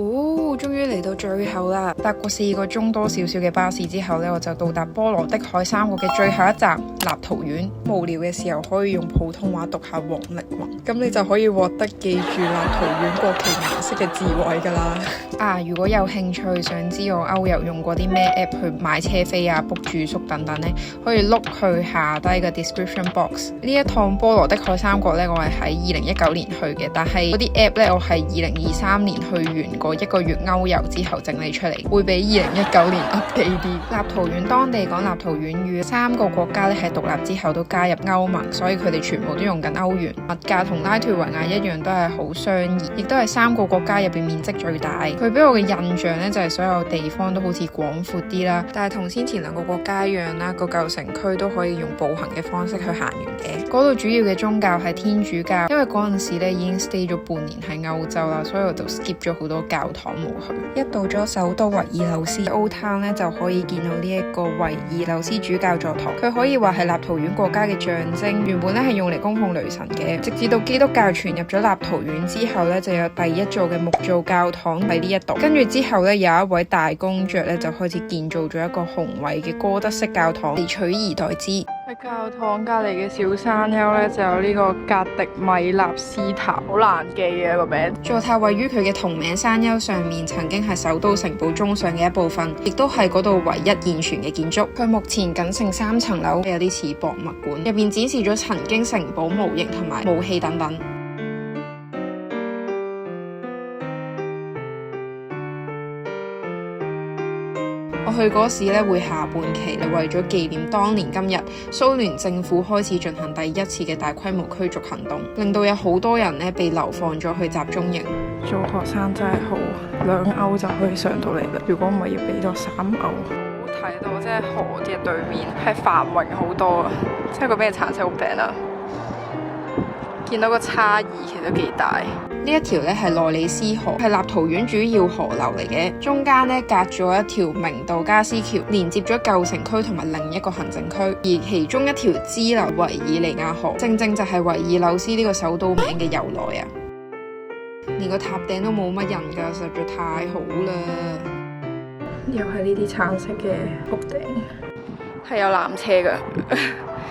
終於嚟到最後啦！搭過4個鐘多少少嘅巴士之後呢，我就到達波羅的海3國嘅最後一站立陶宛。無聊嘅時候可以用普通話讀下王力宏，咁你就可以獲得記住立陶宛國旗顏色嘅智慧噶啦。如果有興趣想知我歐遊用過啲咩 app 去買車飛啊、book 住宿等等呢，可以碌去下低個 description box。呢一趟波羅的海3國呢，我係喺2019年去嘅，但係嗰啲 app 呢，我係2023年去完個1個月歐遊之後整理出嚟，會比2019年 update 啲。立陶宛當地講立陶宛語，3個國家咧喺獨立之後都加入歐盟，所以佢哋全部都用緊歐元。物價同拉脫維亞一樣都係好相宜，亦都係3個國家入邊面積最大。佢俾我嘅印象咧就係所有地方都好似廣闊啲啦，但係同先前2個國家一樣啦，個舊城區都可以用步行嘅方式去行完嘅。嗰度主要嘅宗教係天主教，因為嗰陣時咧已經 stay 咗半年喺歐洲啦，所以我就 skip 咗好多教堂冇去。一到咗首都維爾紐斯 Old Town 咧，就可以見到呢一個維爾紐斯主教座堂，佢可以話係立陶宛國家嘅象徵，原本咧係用嚟供奉雷神嘅，直至到基督教傳入咗立陶宛之後咧，就有第一座嘅木造教堂喺呢一度，跟住之後咧有一位大公爵咧就開始建造咗一個宏偉嘅哥德式教堂嚟取而代之。喺教堂隔離嘅小山丘咧就有呢個格迪米納斯塔，好難記啊個名。座塔位於佢嘅同名山丘上面，曾經係首都城堡中上嘅一部分，亦都係嗰度唯一現存嘅建築。佢目前僅剩3層樓，有啲似博物館，入面展示咗曾經城堡模型同埋武器等等。我去嗰時咧會下半旗，為咗紀念當年今日蘇聯政府開始進行第一次嘅大規模驅逐行動，令到有好多人咧被流放咗去集中營。做學生真係好，2歐就可以上到嚟啦，如果唔係要俾多3歐。好睇到即係河嘅對面係繁榮好多啊，即係個咩橙色好餅啊！見到個差異其實都幾大。呢一條咧係內里斯河，係立陶宛主要河流嚟嘅，中間咧隔咗一條明道加斯橋，連接咗舊城區同埋另一個行政區，而其中一條支流維爾尼亞河，正正就係維爾紐斯呢個首都名嘅由來啊！連個塔頂都冇乜人㗎，實在太好啦！又係呢啲橙色嘅屋頂，係有纜車㗎。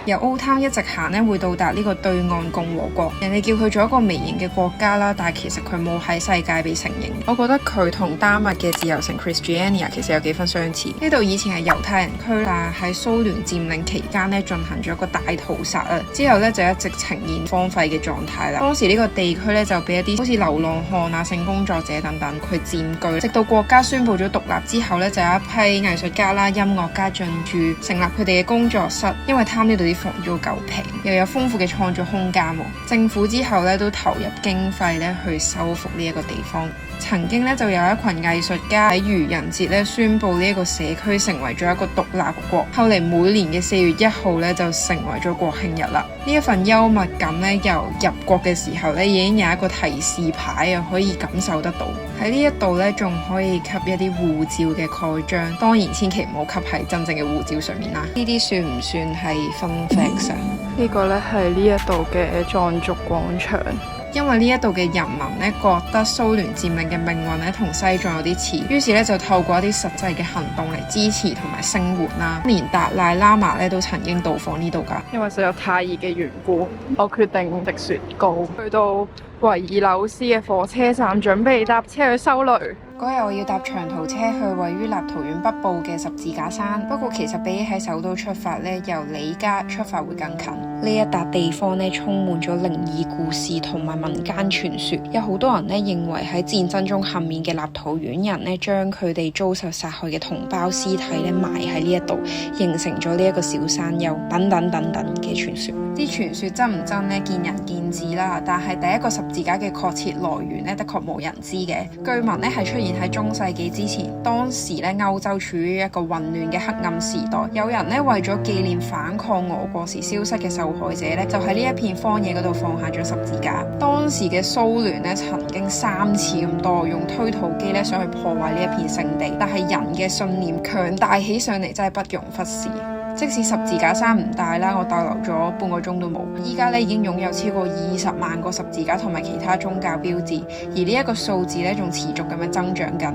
由 Old Town 一直行咧，會到達呢個對岸共和國。人哋叫佢做一個微型嘅國家啦，但係其實佢冇喺世界被承認。我覺得佢同丹麥嘅自由城 Christiania 其實有幾分相似。呢度以前係猶太人區，但係喺蘇聯佔領期間咧進行咗一個大屠殺啊，之後咧就一直呈現荒廢嘅狀態啦。當時呢個地區咧就俾一啲好似流浪漢啊、性工作者等等佢佔據。直到國家宣布咗獨立之後咧，就有一批藝術家啦、音樂家進駐，成立佢哋嘅工作室，因為貪呢度啲房租夠平，又有豐富嘅創作空間。政府之後咧都投入經費咧去修復呢一個地方。曾經咧就有一群藝術家喺愚人節咧宣布呢一個社區成為咗一個獨立國。後嚟每年嘅4月1號咧就成為咗國慶日啦。呢一份幽默感咧由入國嘅時候咧已經有一個提示牌啊，可以感受得到。喺呢一度咧仲可以吸一啲護照嘅蓋章，當然千祈唔好吸喺真正嘅護照上面啦。呢啲算唔算係 fun facts 啊？呢個咧係呢一度嘅藏族廣場。因為呢一度嘅人民咧覺得蘇聯佔領嘅命運咧同西藏有啲似，於是咧就透過一啲實際嘅行動嚟支持同埋聲援啦。連達賴喇嘛咧都曾經到訪呢度㗎。因為實在太熱嘅緣故，我決定食雪糕。去到維爾紐斯嘅火車站，準備搭車去修雷。嗰日我要搭長途車去位於立陶宛北部嘅十字架山，不過其實比起喺首都出發咧，由里加出發會更近。呢一笪地方咧充滿咗靈異故事同埋民間傳說，有好多人咧認為喺戰爭中幸免嘅立陶宛人咧，將佢哋遭受殺害嘅同胞屍體咧埋喺呢一度，形成咗呢一個小山丘等等等等嘅傳說。啲傳說真唔真咧，見仁見智啦。但係第一個十字架嘅確切來源咧，的確冇人知嘅。據聞咧係出現喺中世紀之前，當時咧歐洲處於一個混亂嘅黑暗時代，有人咧為咗紀念反抗俄國時消失嘅受害者咧，就喺呢一片荒野嗰度放下咗十字架。當時嘅蘇聯咧曾經3次咁多用推土機咧想去破壞呢一片聖地，但係人嘅信念強大起上嚟真係不容忽視。即使十字架山唔大啦，我逗留咗半個鐘都冇。依家咧已經擁有超過20萬個十字架同埋其他宗教標誌，而呢一個數字咧仲持續咁樣增長緊。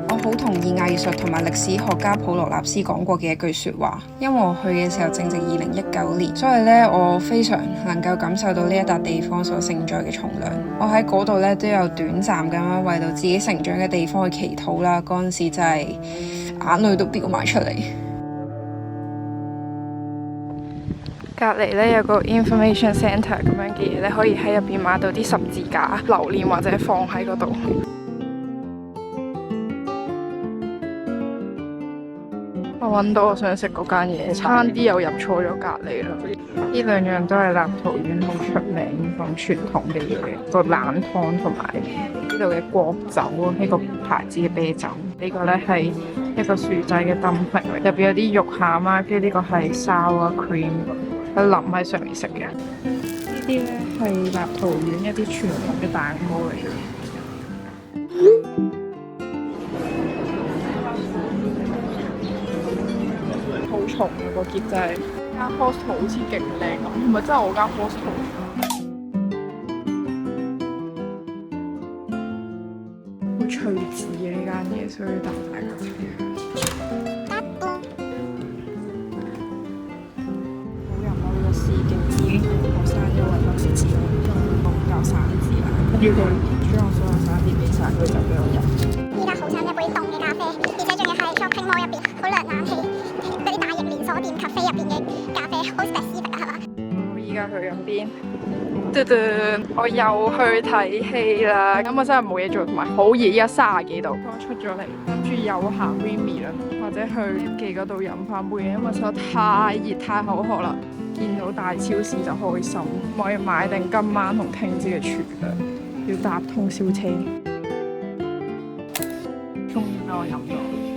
我好同意藝術同埋歷史學家普羅納斯講過嘅一句說話，因為我去嘅時候正值2019年，所以咧我非常能夠感受到呢一笪地方所承載嘅重量。我喺嗰度咧都有短暫咁樣為到自己成長嘅地方去祈禱啦，嗰陣時真係眼淚都飆埋出嚟。隔離咧有個 information centre 咁樣嘅嘢咧，可以喺入邊買到啲十字架留念或者放喺嗰度。我揾到我想食嗰間嘢，差啲又入錯咗隔離啦。呢兩樣都係立陶宛好出名、咁傳統嘅嘢，個冷湯同埋呢度嘅國酒啊，呢個牌子嘅啤酒。呢個咧係一個薯仔嘅 dumpling，入邊有啲肉餡啊，跟住呢個係 sour cream，佢淋喺上面食嘅。呢啲咧係立陶宛一啲傳統嘅蛋糕嚟嘅。好重啊個結真係，間 hostel 好似勁靚咁，係咪真係我間 hostel？ 好趣致嘅呢間嘢，所以帶大家睇下。好飲啊！呢個司機已經同學生優惠不止啦，仲冇夠3字啦，跟住佢將我所有沙啲俾晒佢，就俾我飲。依家好想一杯凍嘅咖啡，而且仲要係 shopping mall 入邊好涼冷氣。嗰啲大型連鎖店咖啡入邊嘅咖啡好 specific 啊，係嘛？我依家去緊邊？我又去睇戲啦！咁我真係冇嘢做，同埋好熱，依家30幾度。我出咗嚟，諗住又行 Remy 啦，或者去記嗰度飲翻杯嘢，因為實在太熱太口渴啦。見到大超市就開心，可以買定今晚同聽朝嘅廚糧，要搭通宵車。終於俾我飲到。